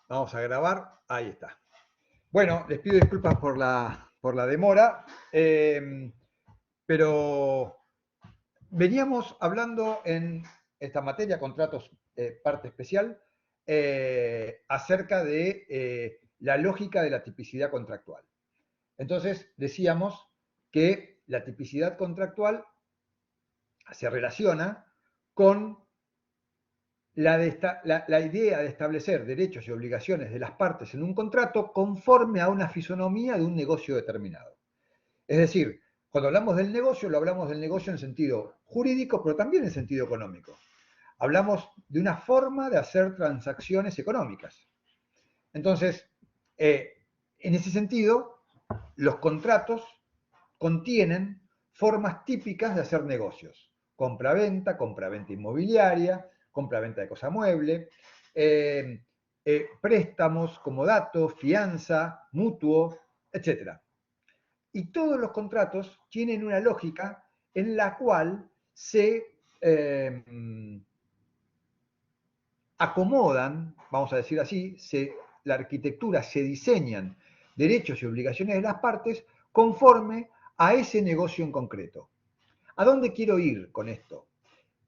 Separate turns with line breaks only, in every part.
Vamos a grabar. Ahí está. Bueno, les pido disculpas por la demora, pero veníamos hablando en esta materia, contratos, parte especial, acerca de la lógica de la tipicidad contractual. Entonces, decíamos que la tipicidad contractual se relaciona con la idea de establecer derechos y obligaciones de las partes en un contrato conforme a una fisonomía de un negocio determinado. Es decir, cuando hablamos del negocio, lo hablamos del negocio en sentido jurídico, pero también en sentido económico. Hablamos de una forma de hacer transacciones económicas. Entonces, en ese sentido, los contratos contienen formas típicas de hacer negocios. Compra-venta inmobiliaria, compra-venta de cosa mueble, préstamos, comodato, fianza, mutuo, etc. Y todos los contratos tienen una lógica en la cual se acomodan, vamos a decir así, la arquitectura se diseñan derechos y obligaciones de las partes conforme a ese negocio en concreto. ¿A dónde quiero ir con esto?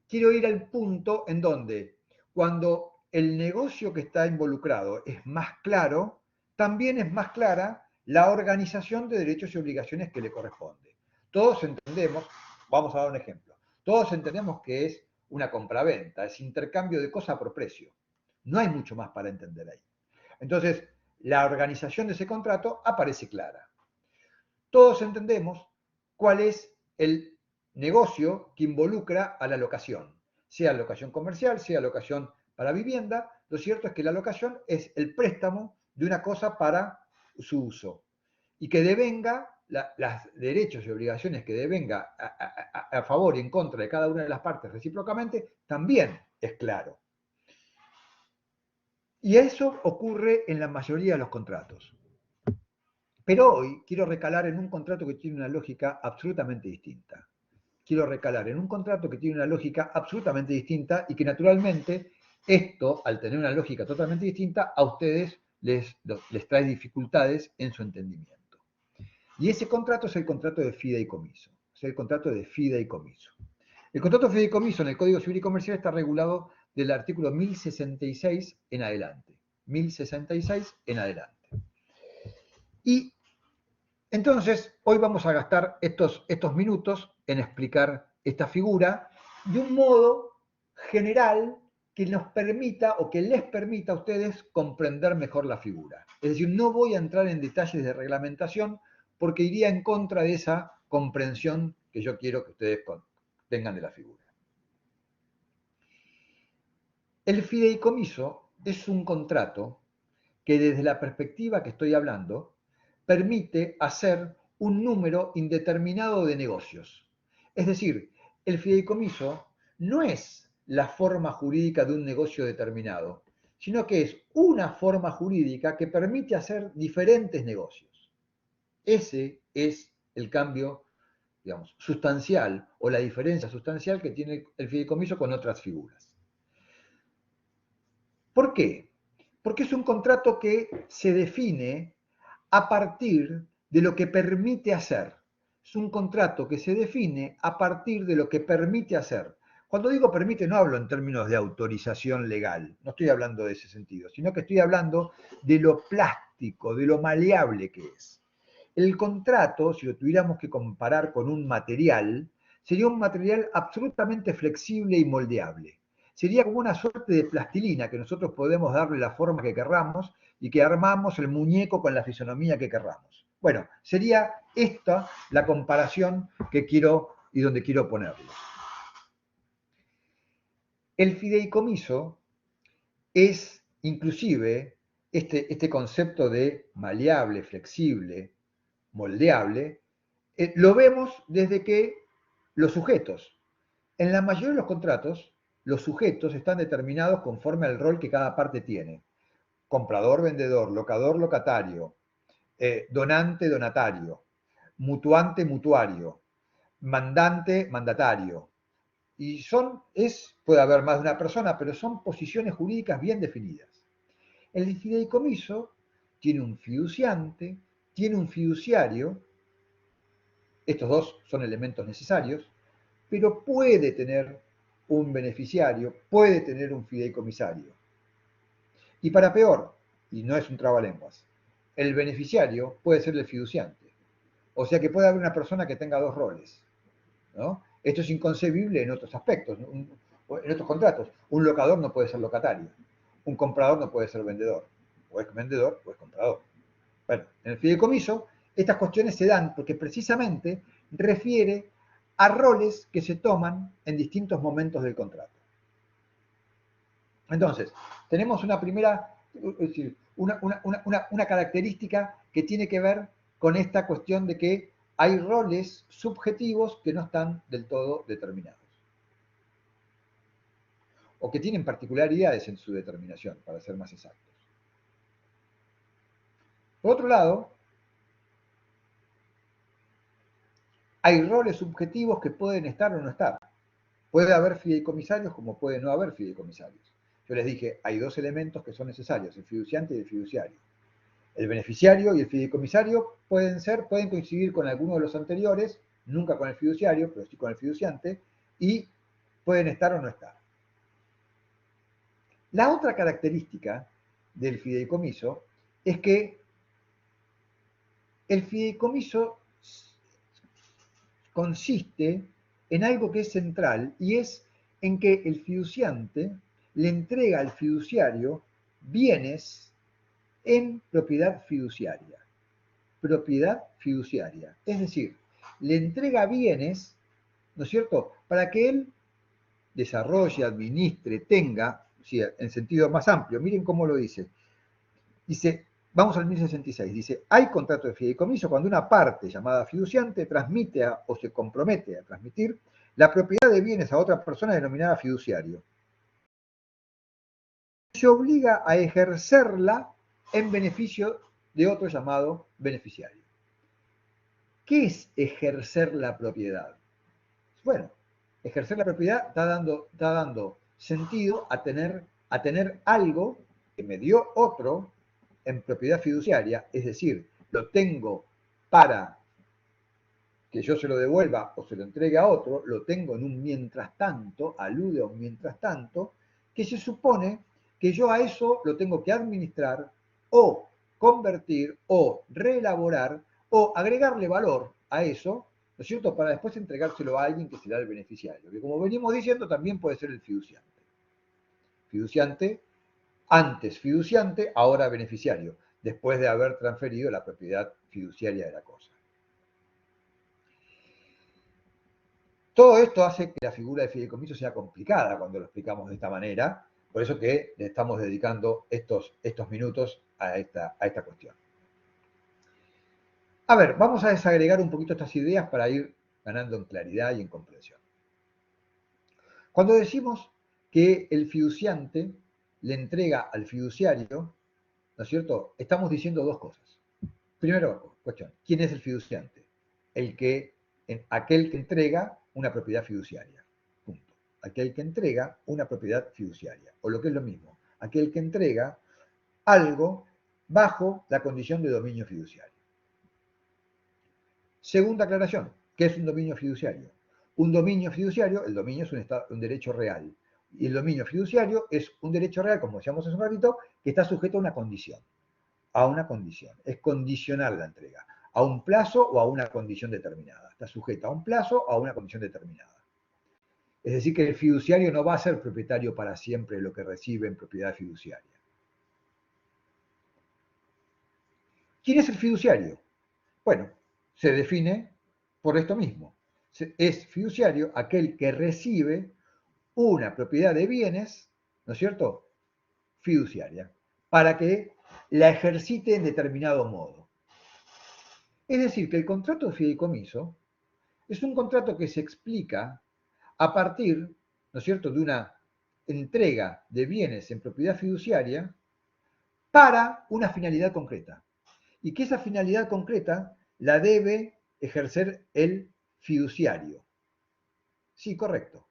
Quiero ir al punto en donde cuando el negocio que está involucrado es más claro, también es más clara la organización de derechos y obligaciones que le corresponde. Todos entendemos, vamos a dar un ejemplo, todos entendemos que es una compraventa, es intercambio de cosa por precio. No hay mucho más para entender ahí. Entonces, la organización de ese contrato aparece clara. Todos entendemos cuál es el negocio que involucra a la locación, sea locación comercial, sea locación para vivienda. Lo cierto es que la locación es el préstamo de una cosa para su uso y que devenga los derechos y obligaciones que devenga a favor y en contra de cada una de las partes recíprocamente, también es claro. Y eso ocurre en la mayoría de los contratos. Pero hoy quiero recalar en un contrato que tiene una lógica absolutamente distinta. Quiero recalar en un contrato que tiene una lógica absolutamente distinta y que naturalmente esto, al tener una lógica totalmente distinta, a ustedes les trae dificultades en su entendimiento. Y ese contrato es el contrato de fideicomiso. Es el contrato de fideicomiso. El contrato de fideicomiso en el Código Civil y Comercial está regulado del artículo 1066 en adelante. 1066 en adelante. Y entonces, hoy vamos a gastar estos minutos en explicar esta figura de un modo general que nos permita o que les permita a ustedes comprender mejor la figura. Es decir, no voy a entrar en detalles de reglamentación porque iría en contra de esa comprensión que yo quiero que ustedes tengan de la figura. El fideicomiso es un contrato que desde la perspectiva que estoy hablando permite hacer un número indeterminado de negocios. Es decir, el fideicomiso no es la forma jurídica de un negocio determinado, sino que es una forma jurídica que permite hacer diferentes negocios. Ese es el cambio, digamos, sustancial o la diferencia sustancial que tiene el fideicomiso con otras figuras. ¿Por qué? Porque es un contrato que se define a partir de lo que permite hacer. Es un contrato que se define a partir de lo que permite hacer. Cuando digo permite no hablo en términos de autorización legal, no estoy hablando de ese sentido, sino que estoy hablando de lo plástico, de lo maleable que es. El contrato, si lo tuviéramos que comparar con un material, sería un material absolutamente flexible y moldeable. Sería como una suerte de plastilina que nosotros podemos darle la forma que querramos y que armamos el muñeco con la fisonomía que querramos. Bueno, sería esta la comparación que quiero y donde quiero ponerlo. El fideicomiso es inclusive este concepto de maleable, flexible, moldeable, lo vemos desde que los sujetos, en la mayoría de los contratos, los sujetos están determinados conforme al rol que cada parte tiene. Comprador, vendedor, locador, locatario, donante, donatario, mutuante, mutuario, mandante, mandatario. Puede haber más de una persona, pero son posiciones jurídicas bien definidas. El fideicomiso tiene un fiduciante, tiene un fiduciario, estos dos son elementos necesarios, pero puede tener un beneficiario, puede tener un fideicomisario. Y para peor, y no es un trabalenguas, el beneficiario puede ser el fiduciante. O sea que puede haber una persona que tenga dos roles, ¿no? Esto es inconcebible en otros aspectos, ¿no? En otros contratos. Un locador no puede ser locatario, un comprador no puede ser vendedor, o es vendedor o es comprador. Bueno, en el fideicomiso estas cuestiones se dan porque precisamente refiere a roles que se toman en distintos momentos del contrato. Entonces, tenemos una primera, es decir, una característica que tiene que ver con esta cuestión de que hay roles subjetivos que no están del todo determinados, o que tienen particularidades en su determinación, para ser más exactos. Por otro lado, hay roles subjetivos que pueden estar o no estar. Puede haber fideicomisarios como puede no haber fideicomisarios. Yo les dije, hay dos elementos que son necesarios, el fiduciante y el fiduciario. El beneficiario y el fideicomisario pueden coincidir con alguno de los anteriores, nunca con el fiduciario, pero sí con el fiduciante, y pueden estar o no estar. La otra característica del fideicomiso es que el fideicomiso consiste en algo que es central y es en que el fiduciante le entrega al fiduciario bienes en propiedad fiduciaria. Propiedad fiduciaria. Es decir, le entrega bienes, ¿no es cierto?, para que él desarrolle, administre, tenga, ¿sí?, en sentido más amplio. Miren cómo lo dice. Dice, vamos al 1066, dice, hay contrato de fideicomiso cuando una parte llamada fiduciante transmite o se compromete a transmitir la propiedad de bienes a otra persona denominada fiduciario. Se obliga a ejercerla en beneficio de otro llamado beneficiario. ¿Qué es ejercer la propiedad? Bueno, ejercer la propiedad está dando sentido a tener algo que me dio otro en propiedad fiduciaria, es decir, lo tengo para que yo se lo devuelva o se lo entregue a otro, lo tengo en un mientras tanto, alude a un mientras tanto, que se supone que yo a eso lo tengo que administrar o convertir o reelaborar o agregarle valor a eso, ¿no es cierto?, para después entregárselo a alguien que será el beneficiario, que como venimos diciendo también puede ser el fiduciante. Fiduciante, antes fiduciante, ahora beneficiario, después de haber transferido la propiedad fiduciaria de la cosa. Todo esto hace que la figura de fideicomiso sea complicada cuando lo explicamos de esta manera, por eso que le estamos dedicando estos minutos a esta cuestión. A ver, vamos a desagregar un poquito estas ideas para ir ganando en claridad y en comprensión. Cuando decimos que el fiduciante le entrega al fiduciario, ¿no es cierto?, estamos diciendo dos cosas. Primero, cuestión, ¿quién es el fiduciante? Aquel que entrega una propiedad fiduciaria. Punto. Aquel que entrega una propiedad fiduciaria. O lo que es lo mismo, aquel que entrega algo bajo la condición de dominio fiduciario. Segunda aclaración, ¿qué es un dominio fiduciario? Un dominio fiduciario, el dominio es un derecho real. Y el dominio fiduciario es un derecho real, como decíamos hace un ratito, que está sujeto a una condición. A una condición. Es condicional la entrega. A un plazo o a una condición determinada. Está sujeta a un plazo o a una condición determinada. Es decir, que el fiduciario no va a ser propietario para siempre de lo que recibe en propiedad fiduciaria. ¿Quién es el fiduciario? Bueno, se define por esto mismo. Es fiduciario aquel que recibe una propiedad de bienes, ¿no es cierto?, fiduciaria, para que la ejercite en determinado modo. Es decir, que el contrato de fideicomiso es un contrato que se explica a partir, ¿no es cierto?, de una entrega de bienes en propiedad fiduciaria para una finalidad concreta. Y que esa finalidad concreta la debe ejercer el fiduciario. Sí, correcto.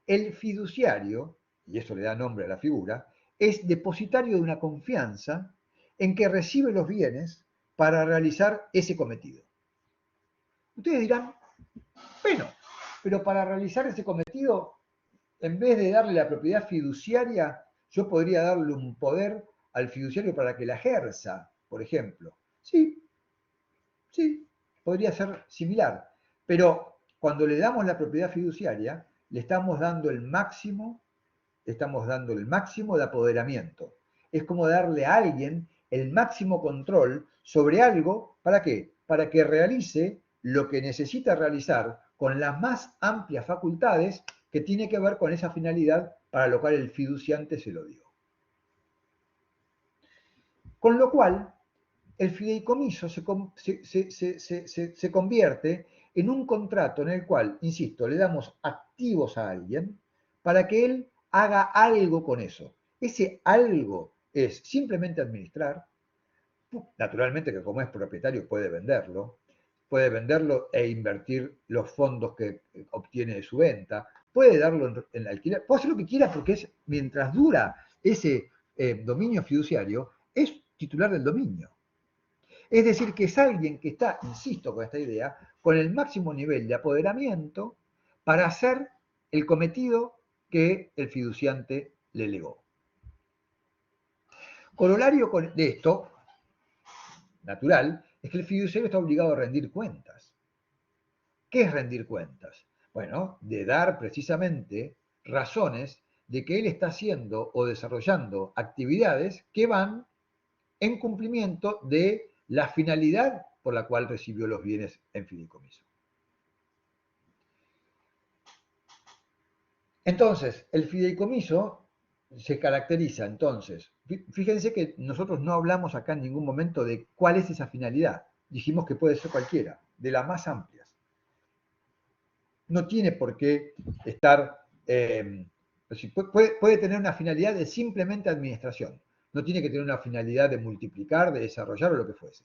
El fiduciario, y eso le da nombre a la figura, es depositario de una confianza en que recibe los bienes para realizar ese cometido. Ustedes dirán, bueno, pero para realizar ese cometido, en vez de darle la propiedad fiduciaria, yo podría darle un poder al fiduciario para que la ejerza, por ejemplo. Sí, sí, podría ser similar. Pero cuando le damos la propiedad fiduciaria, le estamos dando el máximo de apoderamiento. Es como darle a alguien el máximo control sobre algo, ¿para qué? Para que realice lo que necesita realizar con las más amplias facultades que tiene que ver con esa finalidad para lo cual el fiduciante se lo dio. Con lo cual, el fideicomiso se convierte en un contrato en el cual, insisto, le damos activos a alguien para que él haga algo con eso. Ese algo es simplemente administrar. Naturalmente que como es propietario puede venderlo e invertir los fondos que obtiene de su venta, puede darlo en alquiler, puede hacer lo que quiera porque es, mientras dura ese dominio fiduciario, es titular del dominio. Es decir, que es alguien que está, insisto con esta idea, con el máximo nivel de apoderamiento para hacer el cometido que el fiduciante le legó. Corolario de esto, natural, es que el fiduciario está obligado a rendir cuentas. ¿Qué es rendir cuentas? Bueno, de dar precisamente razones de que él está haciendo o desarrollando actividades que van en cumplimiento de la finalidad por la cual recibió los bienes en fideicomiso. Entonces, el fideicomiso se caracteriza, entonces, fíjense que nosotros no hablamos acá en ningún momento de cuál es esa finalidad. Dijimos que puede ser cualquiera, de las más amplias. No tiene por qué estar, puede tener una finalidad de simplemente administración. No tiene que tener una finalidad de multiplicar, de desarrollar o lo que fuese.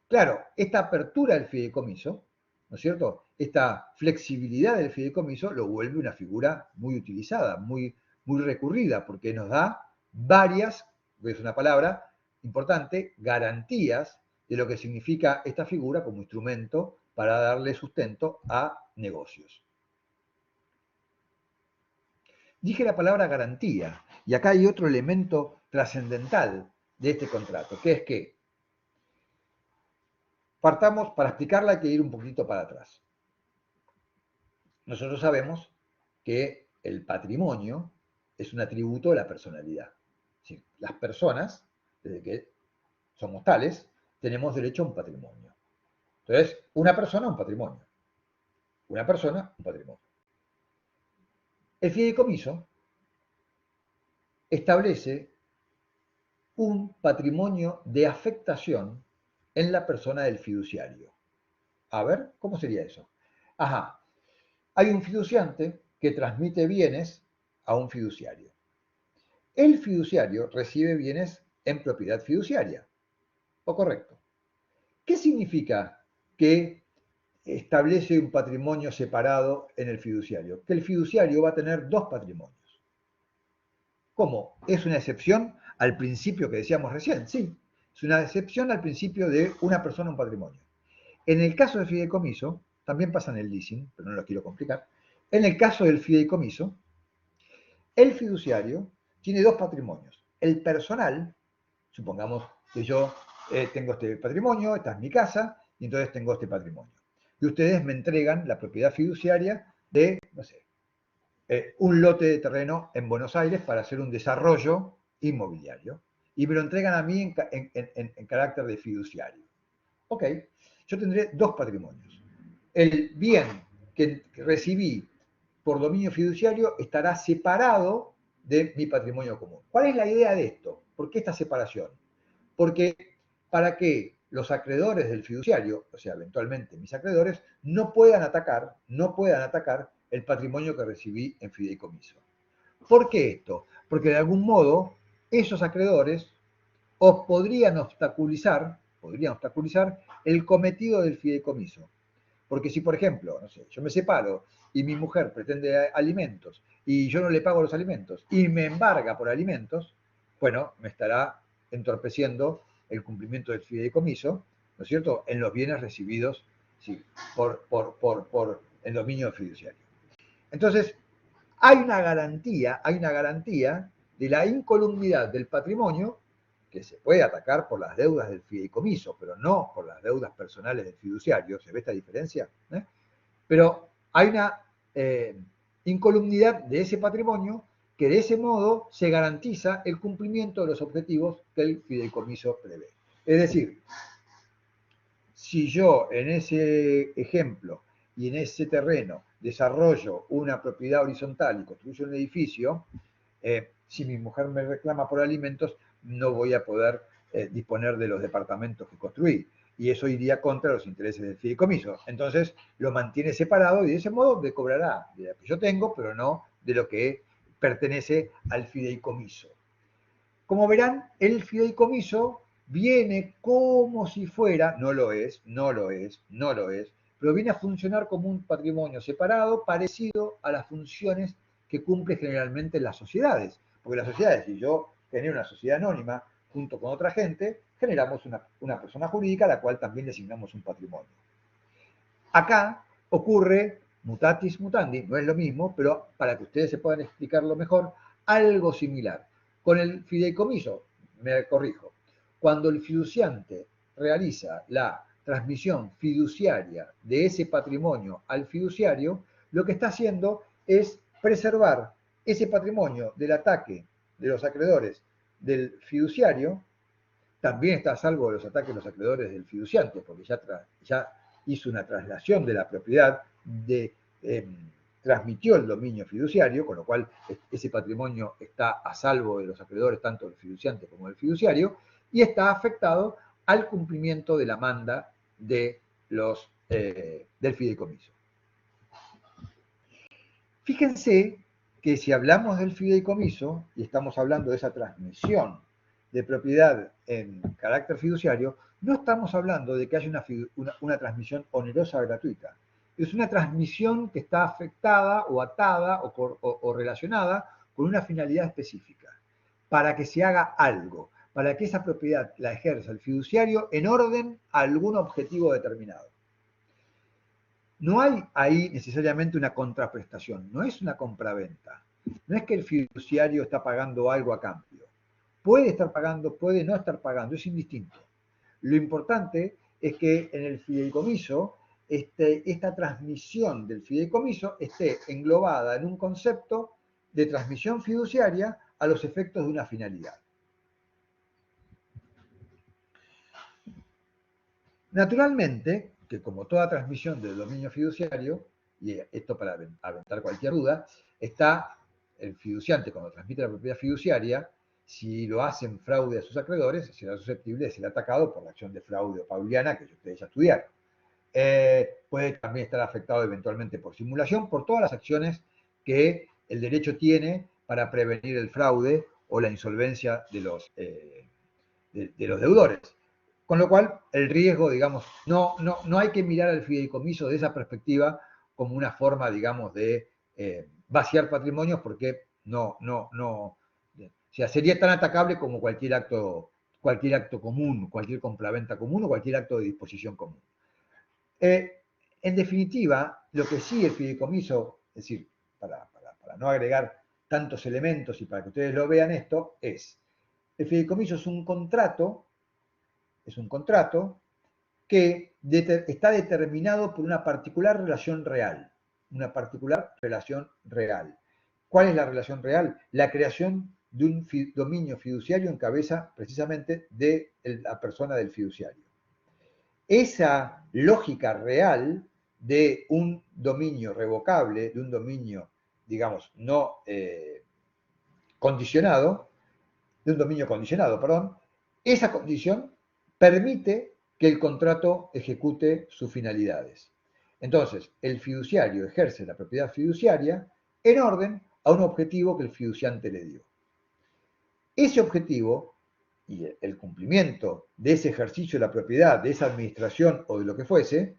Claro, esta apertura del fideicomiso, ¿no es cierto? Esta flexibilidad del fideicomiso lo vuelve una figura muy utilizada, muy recurrida, porque nos da varias, es una palabra importante, garantías de lo que significa esta figura como instrumento para darle sustento a negocios. Dije la palabra garantía, y acá hay otro elemento trascendental de este contrato, que es que partamos, para explicarla hay que ir un poquito para atrás. Nosotros sabemos que el patrimonio es un atributo de la personalidad. ¿Sí? Las personas, desde que somos tales, tenemos derecho a un patrimonio. Entonces, una persona, un patrimonio. Una persona, un patrimonio. El fideicomiso establece un patrimonio de afectación en la persona del fiduciario. A ver, ¿cómo sería eso? Ajá, hay un fiduciante que transmite bienes a un fiduciario. El fiduciario recibe bienes en propiedad fiduciaria. ¿O correcto? ¿Qué significa que establece un patrimonio separado en el fiduciario? Que el fiduciario va a tener dos patrimonios. ¿Cómo? ¿Es una excepción al principio que decíamos recién? Sí, es una excepción al principio de una persona, un patrimonio. En el caso del fideicomiso, también pasa en el leasing, pero no lo quiero complicar. En el caso del fideicomiso, el fiduciario tiene dos patrimonios. El personal, supongamos que yo tengo este patrimonio, esta es mi casa, y entonces tengo este patrimonio. Y ustedes me entregan la propiedad fiduciaria de, no sé, un lote de terreno en Buenos Aires para hacer un desarrollo inmobiliario. Y me lo entregan a mí en carácter de fiduciario. Ok, yo tendré dos patrimonios. El bien que recibí por dominio fiduciario estará separado de mi patrimonio común. ¿Cuál es la idea de esto? ¿Por qué esta separación? Porque para que los acreedores del fiduciario, o sea, eventualmente mis acreedores, no puedan atacar el patrimonio que recibí en fideicomiso. ¿Por qué esto? Porque de algún modo esos acreedores os podrían obstaculizar el cometido del fideicomiso. Porque si, por ejemplo, no sé, yo me separo y mi mujer pretende alimentos y yo no le pago los alimentos y me embarga por alimentos, bueno, me estará entorpeciendo el cumplimiento del fideicomiso, ¿no es cierto?, en los bienes recibidos, sí, por el dominio fiduciario. Entonces, hay una garantía de la incolumnidad del patrimonio que se puede atacar por las deudas del fideicomiso, pero no por las deudas personales del fiduciario. ¿Se ve esta diferencia? Pero hay una incolumnidad de ese patrimonio que de ese modo se garantiza el cumplimiento de los objetivos que el fideicomiso prevé. Es decir, si yo en ese ejemplo y en ese terreno desarrollo una propiedad horizontal y construyo un edificio, si mi mujer me reclama por alimentos, no voy a poder disponer de los departamentos que construí. Y eso iría contra los intereses del fideicomiso. Entonces lo mantiene separado y de ese modo me cobrará de lo que yo tengo, pero no de lo que pertenece al fideicomiso. Como verán, el fideicomiso viene como si fuera, no lo es, pero viene a funcionar como un patrimonio separado parecido a las funciones que cumple generalmente las sociedades. Porque las sociedades, si yo genero una sociedad anónima junto con otra gente, generamos una persona jurídica a la cual también le asignamos un patrimonio. Acá ocurre mutatis mutandi, no es lo mismo, pero para que ustedes se puedan explicarlo mejor, algo similar. Con el fideicomiso, me corrijo, cuando el fiduciante realiza la transmisión fiduciaria de ese patrimonio al fiduciario, lo que está haciendo es preservar ese patrimonio del ataque de los acreedores del fiduciario. También está a salvo de los ataques de los acreedores del fiduciante, porque ya hizo una traslación de la propiedad, transmitió el dominio fiduciario, con lo cual ese patrimonio está a salvo de los acreedores tanto del fiduciante como del fiduciario, y está afectado al cumplimiento de la manda del fideicomiso. Fíjense que si hablamos del fideicomiso, y estamos hablando de esa transmisión de propiedad en carácter fiduciario, no estamos hablando de que haya una transmisión onerosa gratuita. Es una transmisión que está afectada o atada o relacionada con una finalidad específica, para que se haga algo, para que esa propiedad la ejerza el fiduciario en orden a algún objetivo determinado. No hay ahí necesariamente una contraprestación, no es una compraventa. No es que el fiduciario está pagando algo a cambio. Puede estar pagando, puede no estar pagando, es indistinto. Lo importante es que en el fideicomiso, esta transmisión del fideicomiso esté englobada en un concepto de transmisión fiduciaria a los efectos de una finalidad. Naturalmente, que como toda transmisión del dominio fiduciario, y esto para aventar cualquier duda, está el fiduciante cuando transmite la propiedad fiduciaria, si lo hacen fraude a sus acreedores, será susceptible de ser atacado por la acción de fraude o pauliana que ustedes ya estudiaron. Puede también estar afectado eventualmente por simulación, por todas las acciones que el derecho tiene para prevenir el fraude o la insolvencia de los deudores. Con lo cual, el riesgo, digamos, no hay que mirar al fideicomiso de esa perspectiva como una forma, digamos, de vaciar patrimonios, porque o sea, sería tan atacable como cualquier acto común, cualquier compraventa común o cualquier acto de disposición común. En definitiva, lo que sí el fideicomiso, es decir, para no agregar tantos elementos y para que ustedes lo vean esto, el fideicomiso es un contrato que está determinado por una particular relación real. ¿Cuál es la relación real? La creación de un dominio fiduciario en cabeza precisamente de la persona del fiduciario. Esa lógica real de un dominio revocable, de un dominio, digamos, esa condición permite que el contrato ejecute sus finalidades. Entonces, el fiduciario ejerce la propiedad fiduciaria en orden a un objetivo que el fiduciante le dio. Ese objetivo y el cumplimiento de ese ejercicio de la propiedad, de esa administración o de lo que fuese,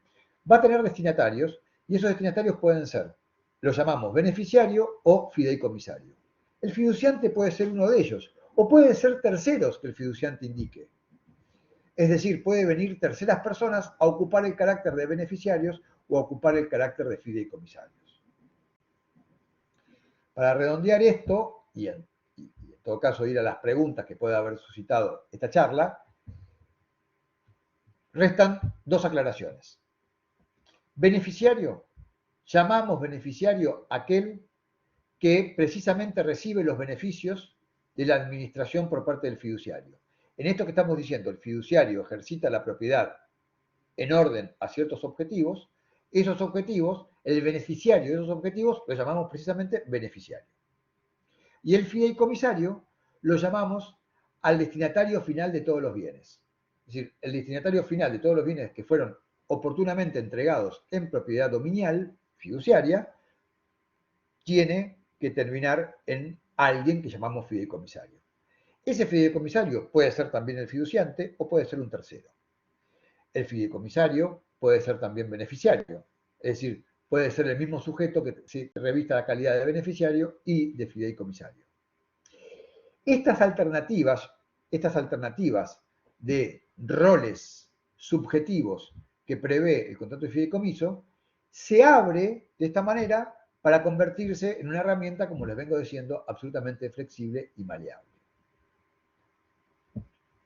va a tener destinatarios y esos destinatarios pueden ser, lo llamamos beneficiario o fideicomisario. El fiduciante puede ser uno de ellos o pueden ser terceros que el fiduciante indique. Es decir, puede venir terceras personas a ocupar el carácter de beneficiarios o a ocupar el carácter de fideicomisarios. Para redondear esto, y en todo caso ir a las preguntas que pueda haber suscitado esta charla, restan dos aclaraciones. Beneficiario, llamamos beneficiario aquel que precisamente recibe los beneficios de la administración por parte del fiduciario. En esto que estamos diciendo, el fiduciario ejercita la propiedad en orden a ciertos objetivos, esos objetivos, el beneficiario de esos objetivos lo llamamos precisamente beneficiario. Y el fideicomisario lo llamamos al destinatario final de todos los bienes. Es decir, el destinatario final de todos los bienes que fueron oportunamente entregados en propiedad dominial, fiduciaria, tiene que terminar en alguien que llamamos fideicomisario. Ese fideicomisario puede ser también el fiduciante o puede ser un tercero. El fideicomisario puede ser también beneficiario, es decir, puede ser el mismo sujeto que se revista la calidad de beneficiario y de fideicomisario. Estas alternativas de roles subjetivos que prevé el contrato de fideicomiso, se abre de esta manera para convertirse en una herramienta, como les vengo diciendo, absolutamente flexible y maleable.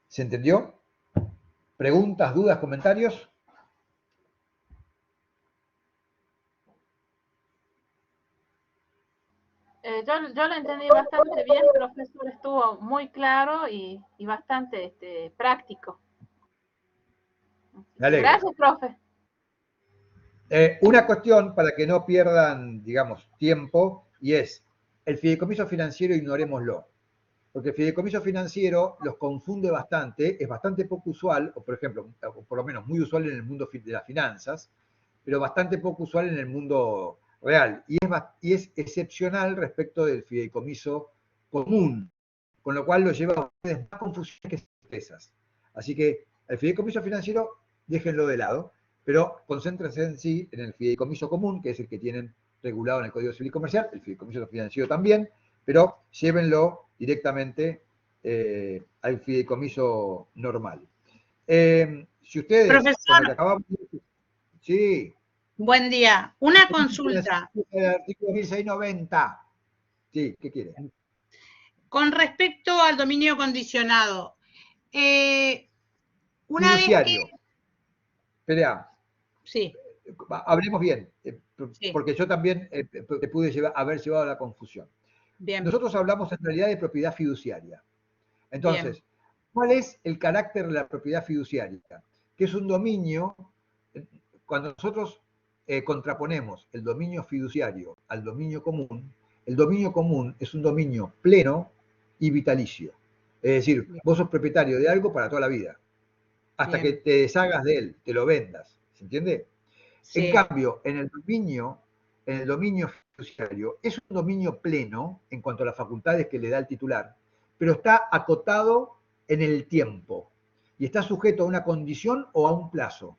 ¿Se entendió? ¿Preguntas, dudas, comentarios?
Yo lo entendí bastante bien, profesor, estuvo muy claro y bastante práctico. Gracias, profe.
Una cuestión para que no pierdan, digamos, tiempo, y es, el fideicomiso financiero ignorémoslo, porque el fideicomiso financiero los confunde bastante, es bastante poco usual, o por ejemplo, o por lo menos muy usual en el mundo de las finanzas, pero bastante poco usual en el mundo real, y es excepcional respecto del fideicomiso común, con lo cual lo lleva a ustedes más confusiones que certezas. Así que el fideicomiso financiero, déjenlo de lado, pero concéntrense en sí en el fideicomiso común, que es el que tienen regulado en el Código Civil y Comercial, el fideicomiso financiero también, pero llévenlo directamente al fideicomiso normal. Si ustedes,
Profesor,
con lo que acabamos de... Sí.
Buen día. Una consulta.
El artículo 1690. Sí, ¿qué quiere?
Con respecto al dominio condicionado. Una
fiduciario.
vez que...
Espera.
Sí.
Hablemos bien,
Sí.
porque yo también te pude haber llevado a la confusión.
Bien.
Nosotros hablamos en realidad de propiedad fiduciaria. Entonces, bien, ¿cuál es el carácter de la propiedad fiduciaria? Que es un dominio, cuando nosotros contraponemos el dominio fiduciario al dominio común, el dominio común es un dominio pleno y vitalicio. Es decir, bien, vos sos propietario de algo para toda la vida, hasta bien, que te deshagas de él, te lo vendas. ¿Se entiende? Sí. En cambio, en el dominio fiduciario, es un dominio pleno en cuanto a las facultades que le da el titular, pero está acotado en el tiempo y está sujeto a una condición o a un plazo.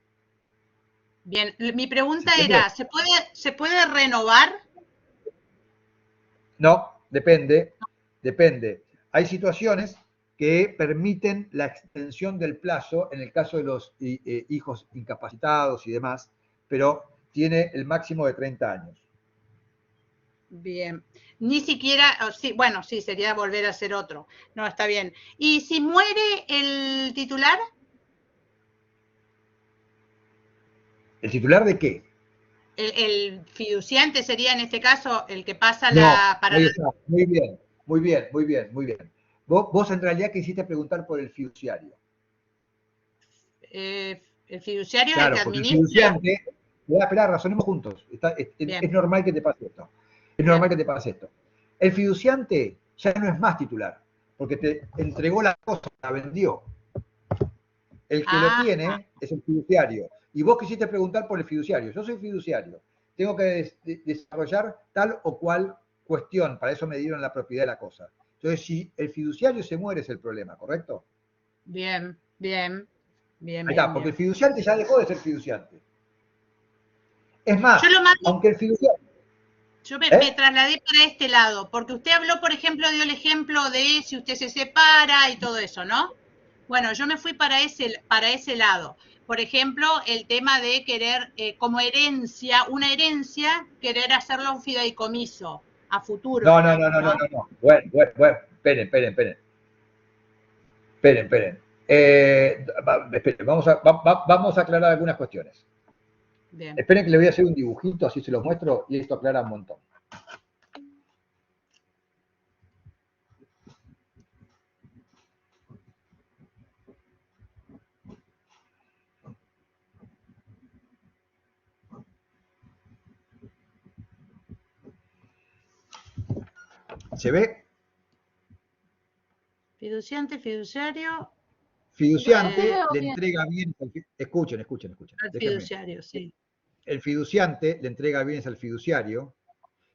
Bien, mi pregunta era, ¿se puede renovar?
No, depende. Hay situaciones que permiten la extensión del plazo en el caso de los hijos incapacitados y demás, pero tiene el máximo de 30 años.
Bien. Ni siquiera, sí, bueno, sí, sería volver a ser otro. No, está bien. ¿Y si muere el titular?
¿El titular de qué?
El fiduciante sería en este caso el que pasa
para ahí está. Muy bien. Vos en realidad quisiste preguntar por el fiduciario.
El fiduciario
claro,
es el que
porque
administra.
El fiduciante, esperá, razonemos juntos. Es normal que te pase esto. El fiduciante ya no es más titular, porque te entregó la cosa, la vendió. El que lo tiene es el fiduciario. Y vos quisiste preguntar por el fiduciario. Yo soy fiduciario. Tengo que desarrollar tal o cual cuestión. Para eso me dieron la propiedad de la cosa. Entonces, si el fiduciario se muere es el problema, ¿correcto?
Bien.
Ahí está, porque el fiduciante ya dejó de ser fiduciante. Es más,
Yo lo mando,
aunque el fiduciario...
yo me trasladé para este lado, porque usted habló, por ejemplo, dio el ejemplo de si usted se separa y todo eso, ¿no? Bueno, yo me fui para ese lado. Por ejemplo, el tema de querer, como herencia, una herencia, querer hacerlo un fideicomiso a futuro.
No. Bueno. Esperen. Esperen. Vamos a aclarar algunas cuestiones.
Bien.
Esperen que le voy a hacer un dibujito, así se los muestro, y esto aclara un montón. ¿Se ve?
Fiduciante, fiduciario.
Fiduciante
veo
le
bien.
entrega bienes al escuchen.
Al
Déjenme.
fiduciario, sí.
El fiduciante le entrega bienes al fiduciario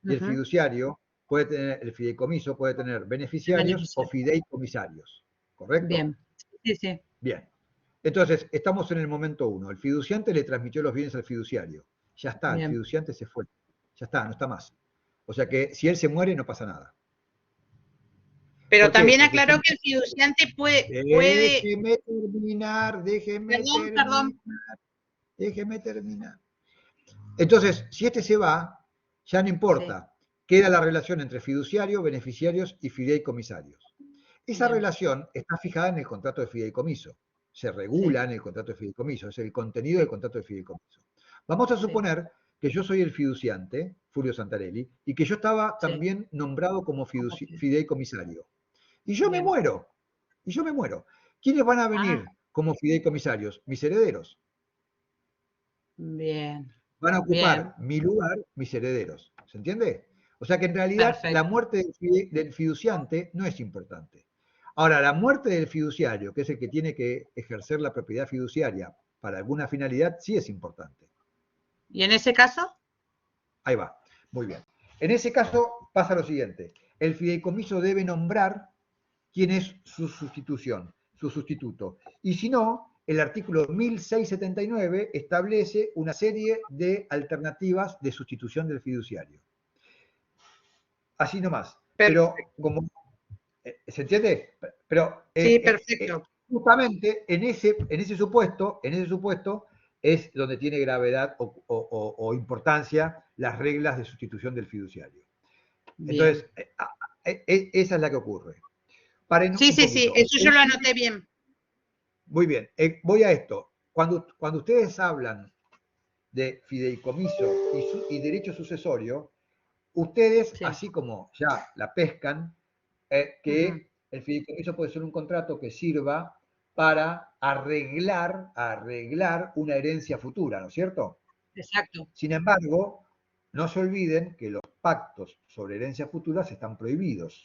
y el fiduciario puede tener, el fideicomiso puede tener beneficiarios o fideicomisarios. ¿Correcto?
Bien. Sí.
Bien. Entonces, estamos en el momento 1. El fiduciante le transmitió los bienes al fiduciario. Ya está,
Bien.
el fiduciante se fue. Ya está, no está más. O sea que si él se muere, no pasa nada.
Pero
¿Por qué?
también
Porque
aclaró que el fiduciante puede...
Déjeme terminar. Déjeme terminar. Entonces, si este se va, ya no importa. Queda la relación entre fiduciario, beneficiarios y fideicomisarios. Esa relación está fijada en el contrato de fideicomiso. Se regula en el contrato de fideicomiso. Es el contenido del contrato de fideicomiso. Vamos a suponer que yo soy el fiduciante, Fulvio Santarelli, y que yo estaba también nombrado como fideicomisario. Y yo me muero. ¿Quiénes van a venir como fideicomisarios? Mis herederos.
Bien.
Van a ocupar mi lugar mis herederos. ¿Se entiende? O sea que en realidad la muerte del fiduciante no es importante. Ahora, la muerte del fiduciario, que es el que tiene que ejercer la propiedad fiduciaria para alguna finalidad, sí es importante.
¿Y en ese caso?
Ahí va. Muy bien. En ese caso pasa lo siguiente. El fideicomiso debe nombrar quién es su sustituto. Y si no, el artículo 1679 establece una serie de alternativas de sustitución del fiduciario. Así nomás. Pero como... ¿Se entiende? Pero
sí, perfecto.
Justamente en ese supuesto es donde tiene gravedad o importancia las reglas de sustitución del fiduciario. Bien. Entonces, esa es la que ocurre.
Sí, eso yo lo anoté bien.
Muy bien, voy a esto. Cuando ustedes hablan de fideicomiso y derecho sucesorio, ustedes, así como ya la pescan, que el fideicomiso puede ser un contrato que sirva para arreglar una herencia futura, ¿no es cierto?
Exacto.
Sin embargo, no se olviden que los pactos sobre herencias futuras están prohibidos.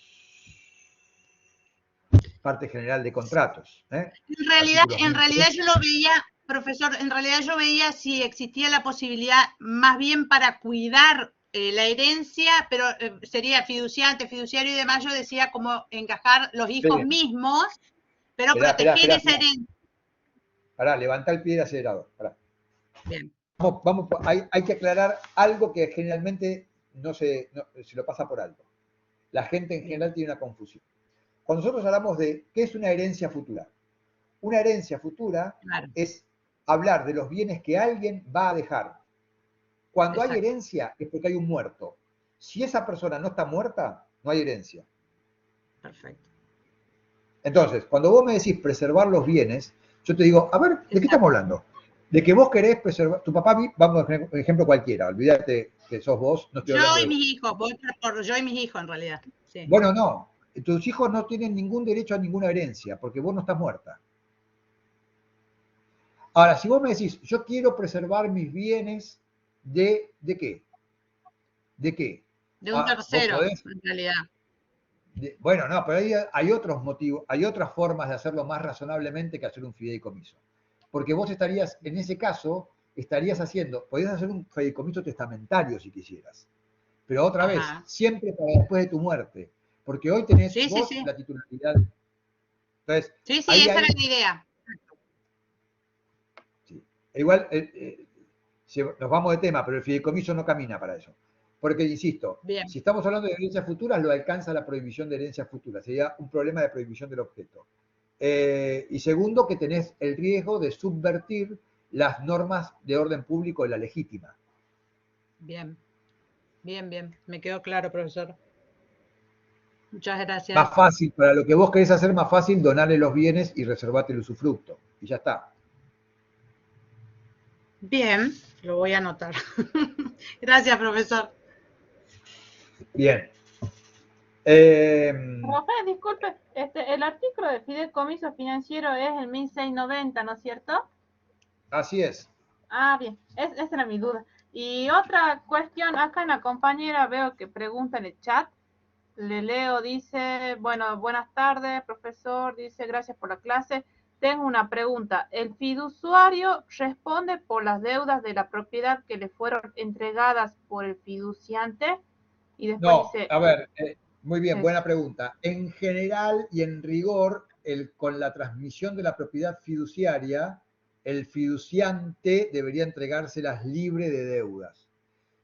Parte general de contratos.
En realidad yo lo veía, profesor, yo veía si existía la posibilidad más bien para cuidar la herencia, pero sería fiduciario y demás, yo decía como encajar los hijos mismos, pero proteger esa herencia.
Pará, levantá el pie del acelerador. Pará.
Bien.
Vamos, hay que aclarar algo que generalmente se lo pasa por alto. La gente en general tiene una confusión. Cuando nosotros hablamos de qué es una herencia futura, una herencia futura es hablar de los bienes que alguien va a dejar. Cuando hay herencia es porque hay un muerto. Si esa persona no está muerta, no hay herencia.
Perfecto.
Entonces, cuando vos me decís preservar los bienes, yo te digo, a ver, ¿de qué estamos hablando? De que vos querés preservar, tu papá, vamos a poner un ejemplo cualquiera, olvídate que sos vos. No estoy
yo y mis hijos, yo y mis hijos en realidad. Sí.
Bueno, no. Tus hijos no tienen ningún derecho a ninguna herencia, porque vos no estás muerta. Ahora, si vos me decís, yo quiero preservar mis bienes ¿de qué? ¿De qué?
De un tercero, en realidad.
Bueno, no, pero hay otros motivos, hay otras formas de hacerlo más razonablemente que hacer un fideicomiso. Porque vos estarías, en ese caso, podrías hacer un fideicomiso testamentario si quisieras. Pero otra vez, siempre para después de tu muerte. Porque hoy tenés vos la titularidad. Entonces,
esa era la idea.
Sí. Igual, nos vamos de tema, pero el fideicomiso no camina para eso. Porque, insisto,
Bien.
si estamos hablando de herencias futuras, lo alcanza la prohibición de herencias futuras. Sería un problema de prohibición del objeto. Y segundo, que tenés el riesgo de subvertir las normas de orden público de la legítima.
Bien, bien, bien. Me quedó claro, profesor. Muchas gracias.
Más fácil, para lo que vos querés hacer, más fácil, donarle los bienes y reservarte el usufructo. Y ya está.
Bien, lo voy a anotar. Gracias, profesor.
Bien.
Profe, disculpe, el artículo de fideicomiso financiero es el 1690, ¿no es cierto?
Así es.
Ah, bien, esa era mi duda. Y otra cuestión, acá en la compañera veo que pregunta en el chat, le leo, dice, bueno, buenas tardes, profesor, dice, gracias por la clase. Tengo una pregunta, ¿el fiduciario responde por las deudas de la propiedad que le fueron entregadas por el fiduciante? Y después
No,
dice...
a ver, muy bien,
Sí.
buena pregunta. En general y en rigor, con la transmisión de la propiedad fiduciaria, el fiduciante debería entregárselas libre de deudas.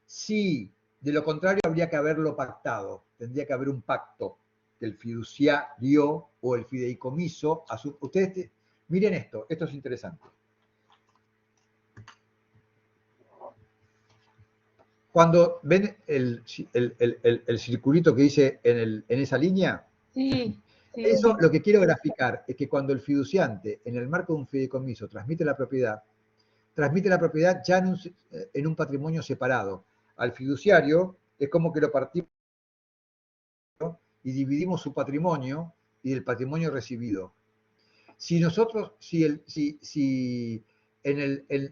Sí, de lo contrario habría que haberlo pactado, tendría que haber un pacto que el fiduciario o el fideicomiso, ustedes miren esto es interesante. Cuando ven el circulito que dice en esa línea,
Sí, sí.
Eso lo que quiero graficar es que cuando el fiduciante, en el marco de un fideicomiso, transmite la propiedad ya en un patrimonio separado. Al fiduciario es como que lo partimos y dividimos su patrimonio y del patrimonio recibido. Si nosotros, en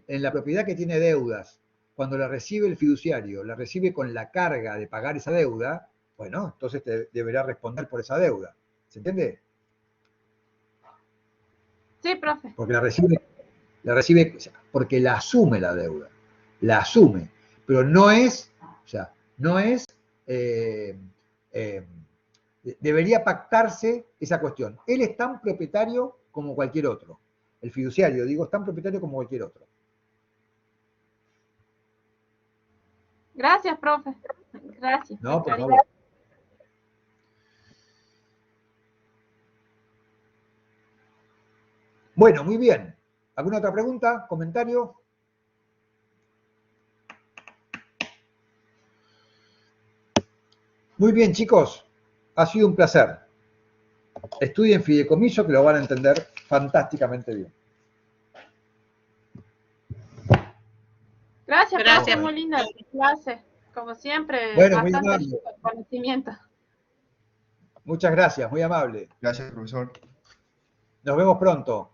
la propiedad que tiene deudas, cuando la recibe el fiduciario, la recibe con la carga de pagar esa deuda, bueno, entonces deberá responder por esa deuda. ¿Se entiende?
Sí, profe.
Porque la recibe porque la asume la deuda. La asume. Pero no es, debería pactarse esa cuestión. Él es tan propietario como cualquier otro. El fiduciario, digo, es tan propietario como cualquier otro.
Gracias, profe. Gracias.
No, por favor. Bueno, muy bien. ¿Alguna otra pregunta? ¿Comentario? Muy bien, chicos. Ha sido un placer. Estudien fideicomiso que lo van a entender fantásticamente bien.
Gracias,
Gracias.
profe. Muy linda la clase. Como siempre,
Bueno, muy
bastante
amable.
conocimiento.
Muchas gracias, muy amable.
Gracias, profesor.
Nos vemos pronto.